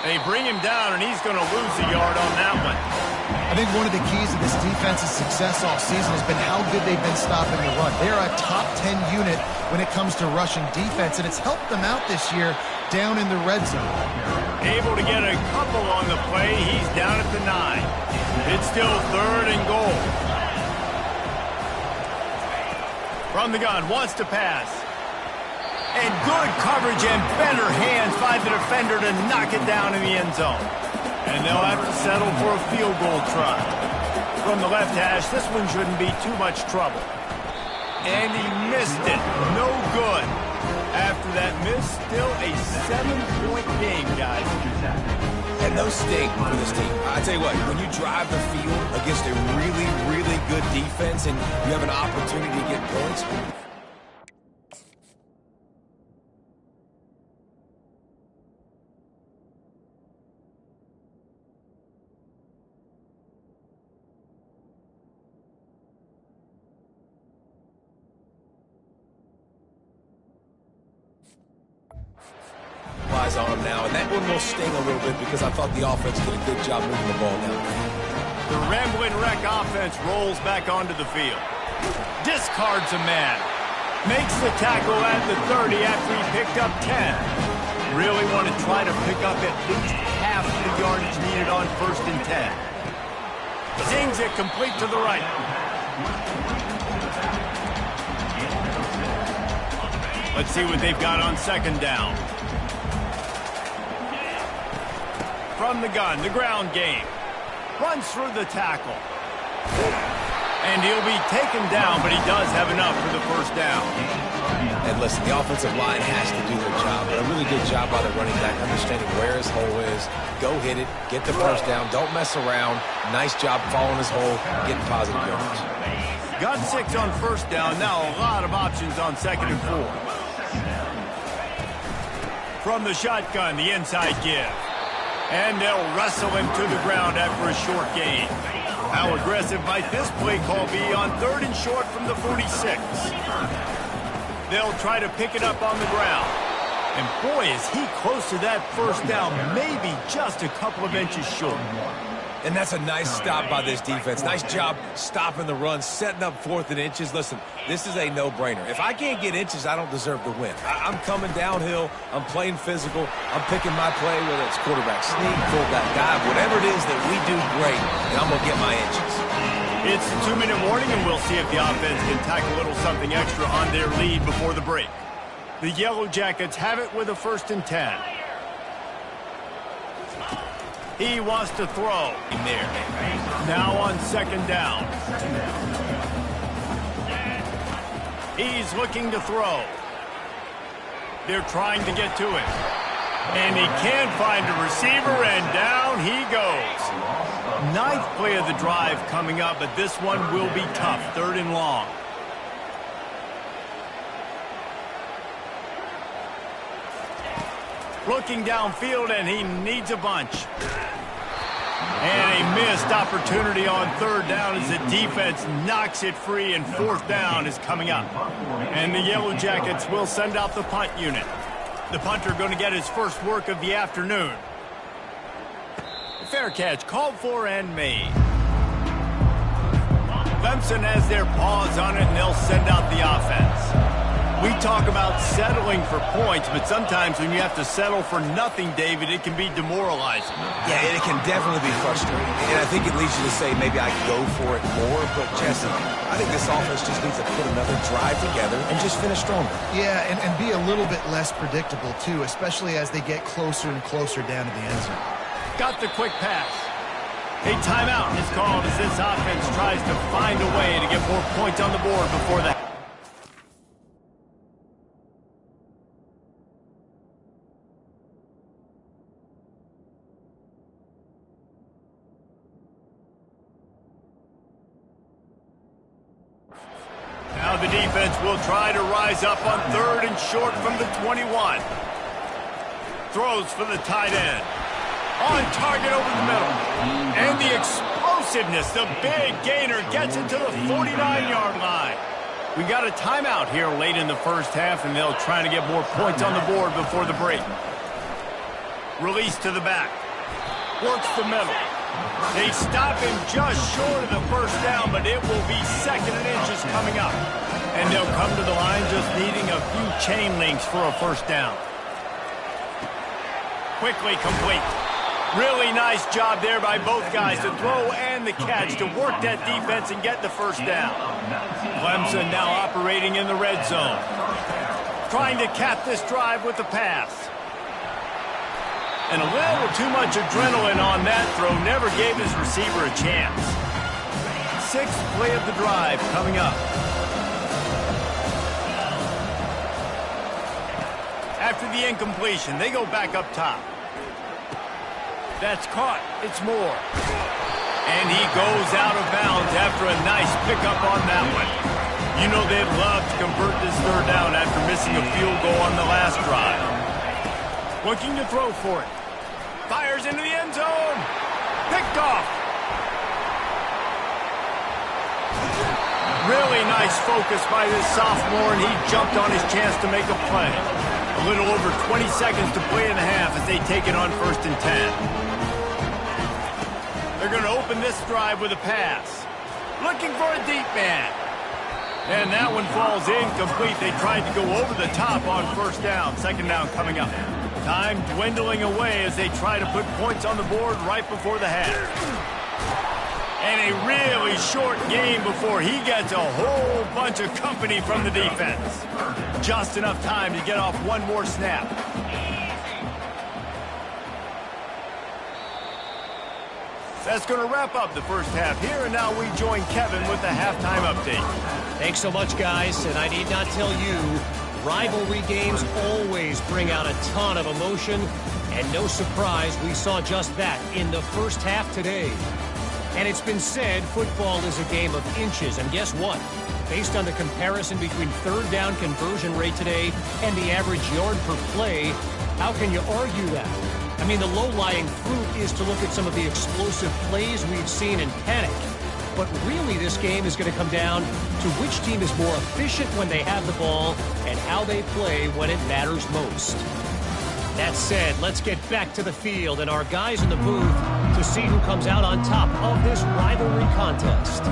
They bring him down, and he's going to lose a yard on that one. I think one of the keys to this defense's success all season has been how good they've been stopping the run. They're a top 10 unit when it comes to rushing defense, and it's helped them out this year down in the red zone. Able to get a couple on the play. He's down at the 9. It's still 3rd and goal. From the gun, wants to pass. And good coverage and better hands by the defender to knock it down in the end zone. And they'll have to settle for a field goal try. From the left hash, this one shouldn't be too much trouble. And he missed it. No good. After that miss, still a 7-point game, guys. And no sting for this team. I tell you what, when you drive the field against a really, really good defense and you have an opportunity to get points, on him now, and that one will sting a little bit because I thought the offense did a good job moving the ball down. The Rambling Wreck offense rolls back onto the field. Discards a man. Makes the tackle at the 30 after he picked up 10. Really want to try to pick up at least half the yardage needed on 1st and 10. Sings it complete to the right. Let's see what they've got on 2nd down. From the gun, the ground game. Runs through the tackle. And he'll be taken down, but he does have enough for the 1st down. And listen, the offensive line has to do their job, but a really good job by the running back, understanding where his hole is. Go hit it, get the 1st down, don't mess around. Nice job following his hole, getting positive yards. Got 6 on 1st down, now a lot of options on 2nd and 4. From the shotgun, the inside give. And they'll wrestle him to the ground after a short gain. How aggressive might this play call be on 3rd and short from the 46? They'll try to pick it up on the ground. And boy, is he close to that 1st down, maybe just a couple of inches short. And that's a nice stop by this defense. Nice job stopping the run, setting up 4th and inches. Listen, this is a no-brainer. If I can't get inches, I don't deserve the win. I'm coming downhill. I'm playing physical. I'm picking my play, whether it's quarterback sneak, fullback dive, whatever it is that we do great, and I'm going to get my inches. It's a 2-minute warning, and we'll see if the offense can tack a little something extra on their lead before the break. The Yellow Jackets have it with a 1st and 10. He wants to throw. Now on 2nd down. He's looking to throw. They're trying to get to him. And he can't find a receiver, and down he goes. 9th play of the drive coming up, but this one will be tough. 3rd and long. Looking downfield, and he needs a bunch. And a missed opportunity on 3rd down as the defense knocks it free, and 4th down is coming up. And the Yellow Jackets will send out the punt unit. The punter going to get his first work of the afternoon. Fair catch called for and made. Clemson has their paws on it, and they'll send out the offense. We talk about settling for points, but sometimes when you have to settle for nothing, David, it can be demoralizing. Yeah, and it can definitely be frustrating. And I think it leads you to say maybe I go for it more. But, Jesse, I think this offense just needs to put another drive together and just finish stronger. Yeah, and be a little bit less predictable, too, especially as they get closer and closer down to the end zone. Got the quick pass. A timeout is called as this offense tries to find a way to get more points on the board before the Now the defense will try to rise up on 3rd and short from the 21. Throws for the tight end. On target over the middle. And the explosive explosiveness. The big gainer gets it to the 49-yard line. We got a timeout here late in the first half, and they'll try to get more points on the board before the break. Release to the back. Works the middle. They stop him just short of the first down, but it will be 2nd and inches coming up. And they'll come to the line just needing a few chain links for a first down. Quickly complete. Really nice job there by both guys, the throw and the catch, to work that defense and get the first down. Clemson now operating in the red zone. Trying to cap this drive with the pass. And a little too much adrenaline on that throw. Never gave his receiver a chance. 6th play of the drive coming up. After the incompletion, they go back up top. That's caught. It's Moore. And he goes out of bounds after a nice pickup on that one. You know they'd love to convert this 3rd down after missing a field goal on the last drive. Looking to throw for it. Fires into the end zone. Picked off. Really nice focus by this sophomore, and he jumped on his chance to make a play. A little over 20 seconds to play in the half as they take it on 1st and 10. They're going to open this drive with a pass. Looking for a deep man. And that one falls incomplete. They tried to go over the top on 1st down. 2nd down coming up. Time dwindling away as they try to put points on the board right before the half. And a really short game before he gets a whole bunch of company from the defense. Just enough time to get off one more snap. That's going to wrap up the first half here, and now we join Kevin with the halftime update. Thanks so much, guys, and I need not tell you, rivalry games always bring out a ton of emotion, and no surprise, we saw just that in the first half today. And it's been said football is a game of inches, and guess what? Based on the comparison between 3rd down conversion rate today and the average yard per play, how can you argue that? I mean, the low-lying fruit is to look at some of the explosive plays we've seen in panic. But really, this game is going to come down to which team is more efficient when they have the ball and how they play when it matters most. That said, let's get back to the field and our guys in the booth to see who comes out on top of this rivalry contest.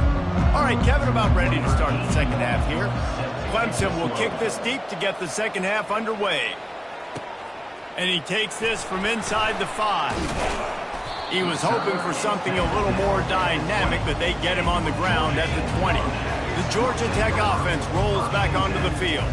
All right, Kevin, about ready to start the second half here. Clemson will kick this deep to get the second half underway. And he takes this from inside the 5. He was hoping for something a little more dynamic, but they get him on the ground at the 20. The Georgia Tech offense rolls back onto the field.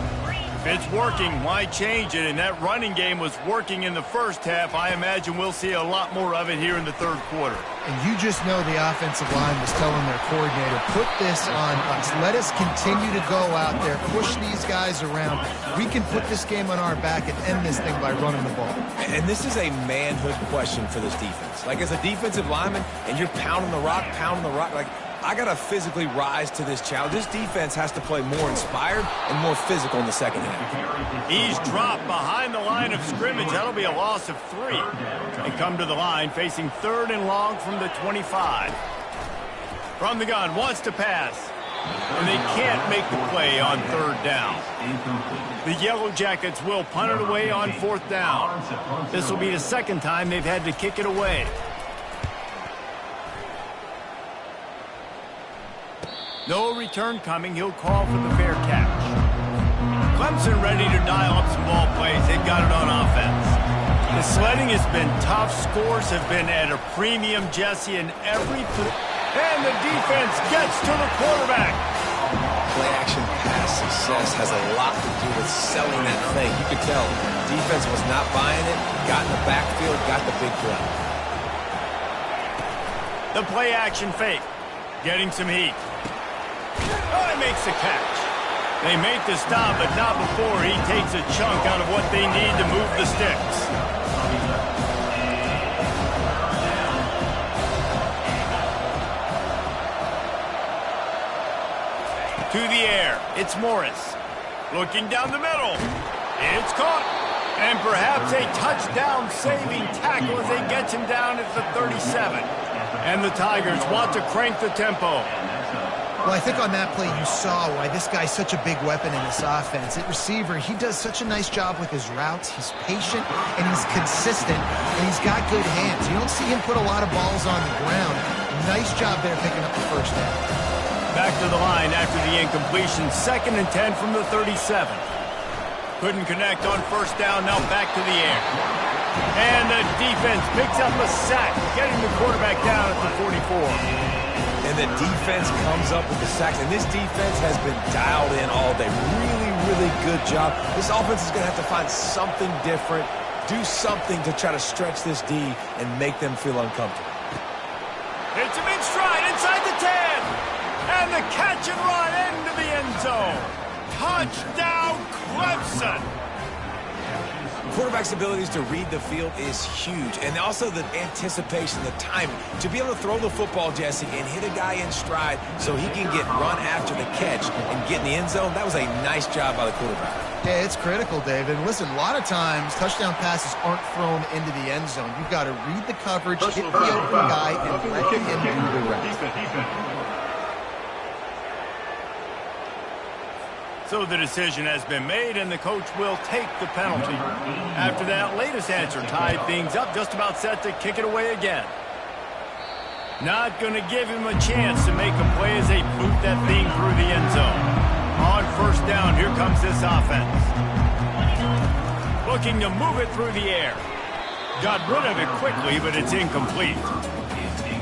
If it's working, why change it? And that running game was working in the first half. I imagine we'll see a lot more of it here in the 3rd quarter. And you just know the offensive line was telling their coordinator, put this on us. Let us continue to go out there, push these guys around. We can put this game on our back and end this thing by running the ball. And this is a manhood question for this defense. Like, as a defensive lineman, and you're pounding the rock, like, I got to physically rise to this challenge. This defense has to play more inspired and more physical in the second half. He's dropped behind the line of scrimmage. That'll be a loss of 3. They come to the line facing 3rd and long from the 25. From the gun, wants to pass. And they can't make the play on 3rd down. The Yellow Jackets will punt it away on 4th down. This will be the 2nd time they've had to kick it away. No return coming. He'll call for the fair catch. Clemson ready to dial up some ball plays. They've got it on offense. The sledding has been tough. Scores have been at a premium, Jesse, in every play. And the defense gets to the quarterback. Play-action pass success has a lot to do with selling that thing. You could tell defense was not buying it. Got in the backfield, got the big play. The play-action fake. Getting some heat. Oh, he makes the catch. They make the stop, but not before he takes a chunk out of what they need to move the sticks. To the air, it's Morris. Looking down the middle. It's caught. And perhaps a touchdown-saving tackle as they get him down at the 37. And the Tigers want to crank the tempo. Well, I think on that play you saw why this guy's such a big weapon in this offense. At receiver, he does such a nice job with his routes. He's patient, and he's consistent, and he's got good hands. You don't see him put a lot of balls on the ground. Nice job there picking up the first down. Back to the line after the incompletion. 2nd and 10 from the 37. Couldn't connect on first down. Now back to the air. And the defense picks up a sack, getting the quarterback down at the 44. And the defense comes up with the sacks. And this defense has been dialed in all day. Really, really good job. This offense is going to have to find something different, do something to try to stretch this D and make them feel uncomfortable. It's him in stride inside the 10. And the catch and run into the end zone. Touchdown, Clemson. Quarterback's abilities to read the field is huge, and also the anticipation, the timing. To be able to throw the football, Jesse, and hit a guy in stride so he can get run after the catch and get in the end zone, that was a nice job by the quarterback. Yeah, it's critical, David. Listen, a lot of times touchdown passes aren't thrown into the end zone. You've got to read the coverage, hit the open guy, and let him do the rest. So the decision has been made, and the coach will take the penalty. After that latest answer tied things up, just about set to kick it away again. Not going to give him a chance to make a play as they boot that thing through the end zone. On first down, here comes this offense. Looking to move it through the air. Got rid of it quickly, but it's incomplete.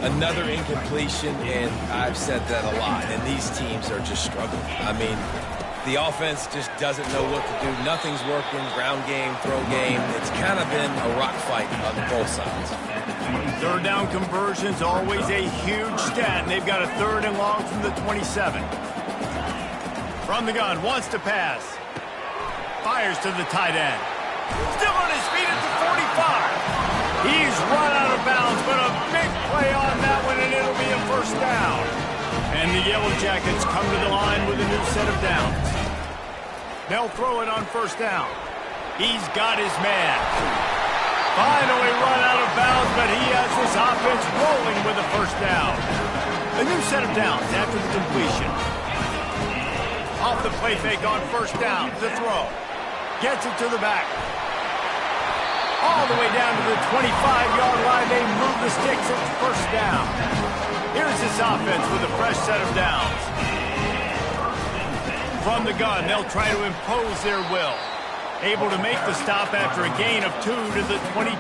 Another incompletion, and I've said that a lot, and these teams are just struggling. I mean, the offense just doesn't know what to do. Nothing's working. Ground game, throw game. It's kind of been a rock fight on both sides. Third down conversions, always a huge stat. And they've got a 3rd and long from the 27. From the gun, wants to pass. Fires to the tight end. Still on his feet at the 45. He's run out of bounds, but a big play on that one, and it'll be a first down. And the Yellow Jackets come to the line with a new set of downs. They'll throw it on first down. He's got his man. Finally run out of bounds, but he has this offense rolling with a first down. A new set of downs after the completion. Off the play fake on first down. The throw. Gets it to the back. All the way down to the 25-yard line. They move the sticks. It's first down. Here's this offense with a fresh set of downs. From the gun, they'll try to impose their will. Able to make the stop after a gain of 2 to the 22.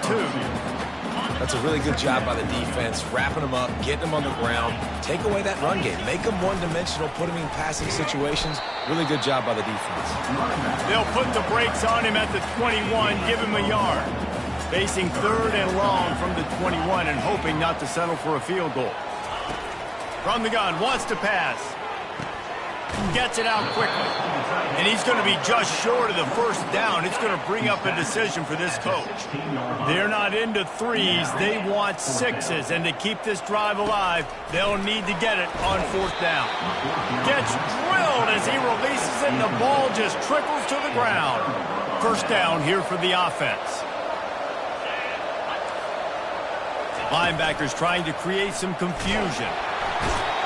That's a really good job by the defense, wrapping them up, getting them on the ground, take away that run game, make them one-dimensional, put them in passing situations. Really good job by the defense. They'll put the brakes on him at the 21, give him a yard. Facing 3rd and long from the 21 and hoping not to settle for a field goal. From the gun, wants to pass. Gets it out quickly. And he's going to be just short of the first down. It's going to bring up a decision for this coach. They're not into 3s. They want 6s. And to keep this drive alive, they'll need to get it on 4th down. Gets drilled as he releases it, and the ball just trickles to the ground. First down here for the offense. Linebackers trying to create some confusion.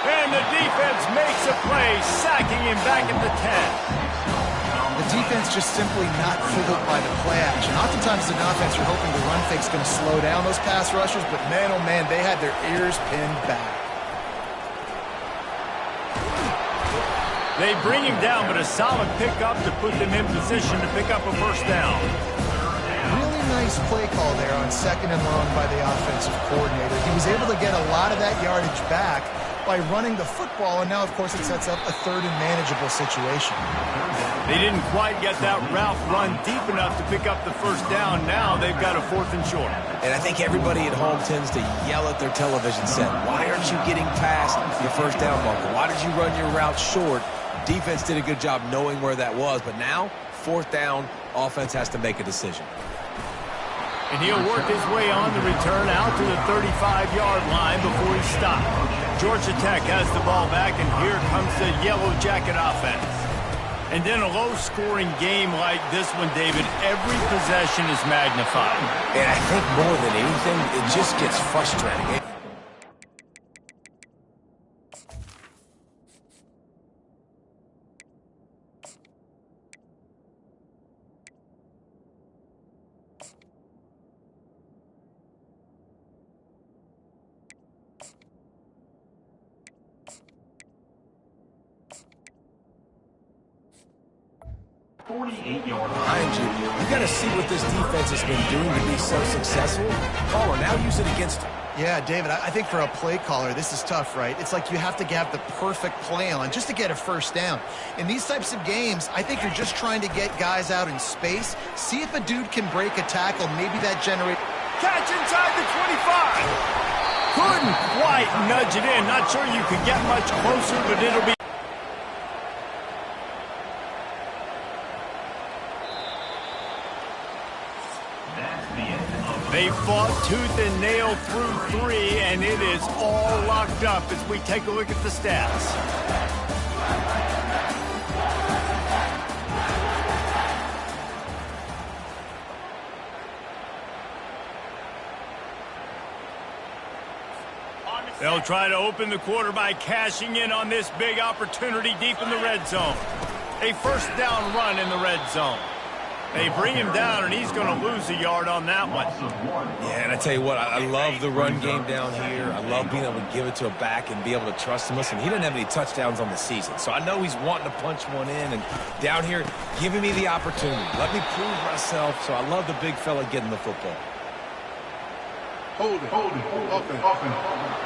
And the defense makes a play, sacking him back at the 10. The defense just simply not fooled by the play action. Oftentimes as an offense, you're hoping the run fake's going to slow down those pass rushers, but man, oh man, they had their ears pinned back. They bring him down, but a solid pickup to put them in position to pick up a first down. Really nice play call there on 2nd and long by the offensive coordinator. He was able to get a lot of that yardage back by running the football, and now, of course, it sets up a 3rd and manageable situation. They didn't quite get that route run deep enough to pick up the first down. Now they've got a 4th and short. And I think everybody at home tends to yell at their television set, why aren't you getting past your first down marker? Why did you run your route short? Defense did a good job knowing where that was, but now, 4th down, offense has to make a decision. And he'll work his way on the return out to the 35-yard line before he stopped. Georgia Tech has the ball back, and here comes the Yellow Jacket offense. And in a low-scoring game like this one, David, every possession is magnified. And I think more than anything, it just gets frustrating. 48-yard line. Behind you, you got to see what this defense has been doing to be so successful. Caller, now use it against them. Yeah, David, I think for a play caller, this is tough, right? It's like you have to have the perfect play on just to get a first down. In these types of games, I think you're just trying to get guys out in space, see if a dude can break a tackle, maybe that generates... Catch inside the 25. Couldn't quite nudge it in. Not sure you could get much closer, but it'll be... They fought tooth and nail through 3, and it is all locked up as we take a look at the stats. They'll try to open the quarter by cashing in on this big opportunity deep in the red zone. A first down run in the red zone. They bring him down, and he's going to lose a yard on that one. Yeah, and I tell you what, I love the run game down here. I love being able to give it to a back and be able to trust him. Listen, he didn't have any touchdowns on the season, so I know he's wanting to punch one in. And down here, giving me the opportunity. Let me prove myself, so I love the big fella getting the football. Hold it. Offense.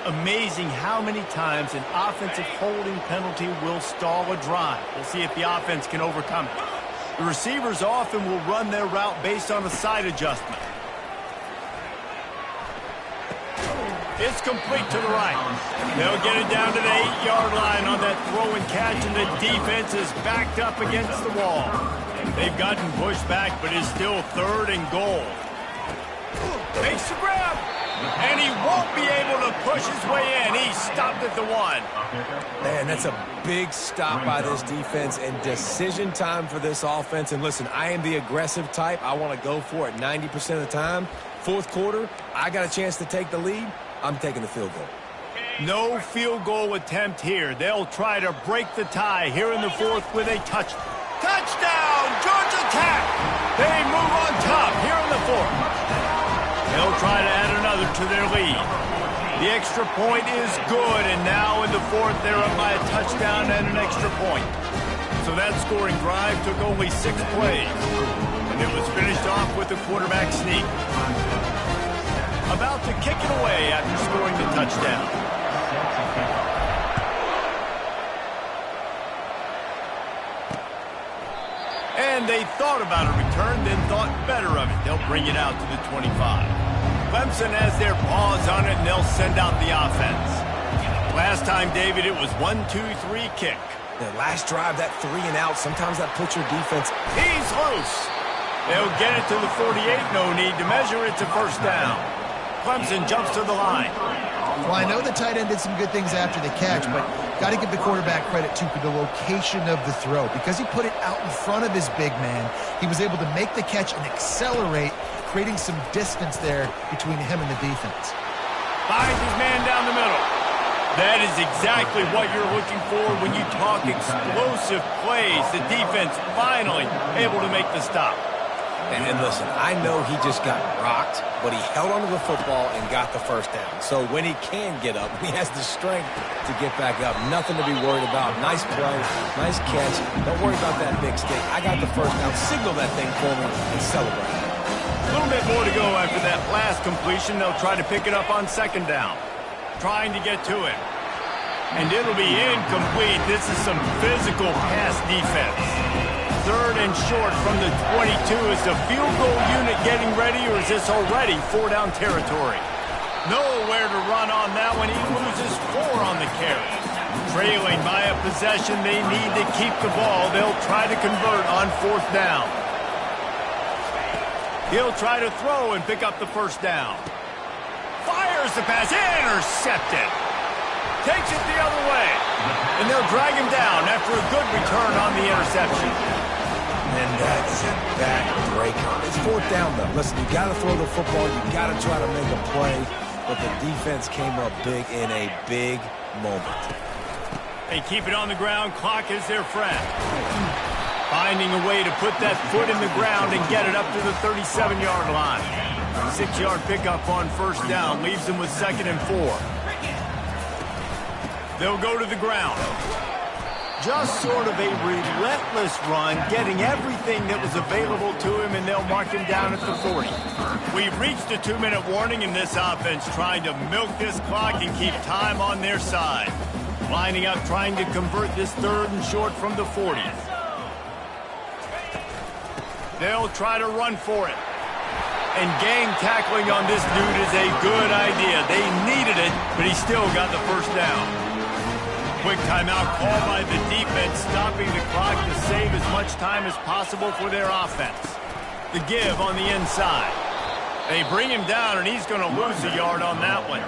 Amazing how many times an offensive holding penalty will stall a drive. We'll see if the offense can overcome it. The receivers often will run their route based on a side adjustment. It's complete to the right. They'll get it down to the 8-yard line on that throw and catch, and the defense is backed up against the wall. They've gotten pushed back, but it's still 3rd and goal. Makes the grab. And he won't be able to push his way in. He stopped at the 1. Man, that's a big stop by this defense and decision time for this offense. And listen, I am the aggressive type. I want to go for it 90% of the time. 4th quarter, I got a chance to take the lead. I'm taking the field goal. No field goal attempt here. They'll try to break the tie here in the 4th with a touchdown. Georgia Tech! They move on top here in the 4th. They'll try to add another to their lead. The extra point is good, and now in the 4th, they're up by a touchdown and an extra point. So that scoring drive took only 6 plays, and it was finished off with a quarterback sneak. About to kick it away after scoring the touchdown. And they thought about a return, then thought better of it. They'll bring it out to the 25. Clemson has their paws on it, and they'll send out the offense. Last time, David, it was 1-2-3 kick. The last drive, that 3 and out, sometimes that puts your defense. He's loose. They'll get it to the 48. No need to measure. It's a first down. Clemson jumps to the line. Well, I know the tight end did some good things after the catch, but got to give the quarterback credit, too, for the location of the throw. Because he put it out in front of his big man, he was able to make the catch and accelerate, creating some distance there between him and the defense. Finds his man down the middle. That is exactly what you're looking for when you talk explosive plays. The defense finally able to make the stop. And listen, I know he just got rocked, but he held onto the football and got the first down. So when he can get up, he has the strength to get back up. Nothing to be worried about. Nice play, nice catch. Don't worry about that big stick. I got the first down. Signal that thing for me and celebrate. A little bit more to go after that last completion. They'll try to pick it up on 2nd down. Trying to get to it. And it'll be incomplete. This is some physical pass defense. 3rd and short from the 22. Is the field goal unit getting ready, or is this already 4-down territory? Nowhere to run on that one. He loses 4 on the carry. Trailing by a possession, they need to keep the ball. They'll try to convert on 4th down. He'll try to throw and pick up the first down. Fires the pass. Intercepted. Takes it the other way. And they'll drag him down after a good return on the interception. And that's a backbreaker. It's 4th down, though. Listen, you got to throw the football. You got to try to make a play. But the defense came up big in a big moment. They keep it on the ground. Clock is their friend. Finding a way to put that foot in the ground and get it up to the 37-yard line. 6-yard pickup on 1st down leaves them with 2nd and 4. They'll go to the ground. Just sort of a relentless run, getting everything that was available to him, and they'll mark him down at the 40. We've reached a 2-minute warning in this offense, trying to milk this clock and keep time on their side. Lining up, trying to convert this 3rd and short from the 40. They'll try to run for it. And game tackling on this dude is a good idea. They needed it, but he still got the first down. Quick timeout called by the defense, stopping the clock to save as much time as possible for their offense. The give on the inside. They bring him down, and he's going to lose a yard on that one.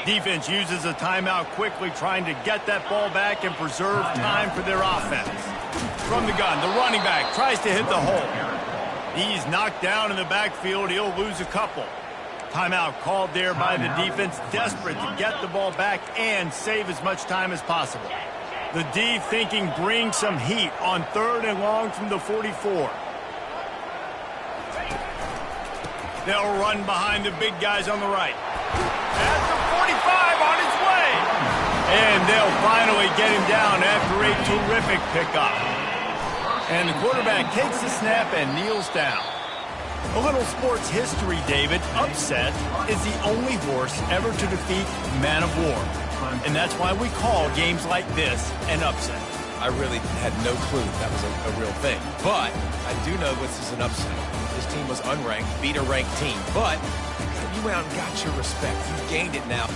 Defense uses a timeout quickly, trying to get that ball back and preserve time for their offense. From the gun, the running back tries to hit the hole. He's knocked down in the backfield. He'll lose a couple. Timeout called there by the defense, desperate to get the ball back and save as much time as possible. The D thinking bring some heat on 3rd and long from the 44. They'll run behind the big guys on the right. At the 45 on his way. And they'll finally get him down after a terrific pickup. And the quarterback takes the snap and kneels down. A little sports history, David. Upset is the only horse ever to defeat Man of War. And that's why we call games like this an upset. I really had no clue that was a real thing. But I do know this is an upset. This team was unranked, beat a ranked team. But you went out and got your respect. You gained it now.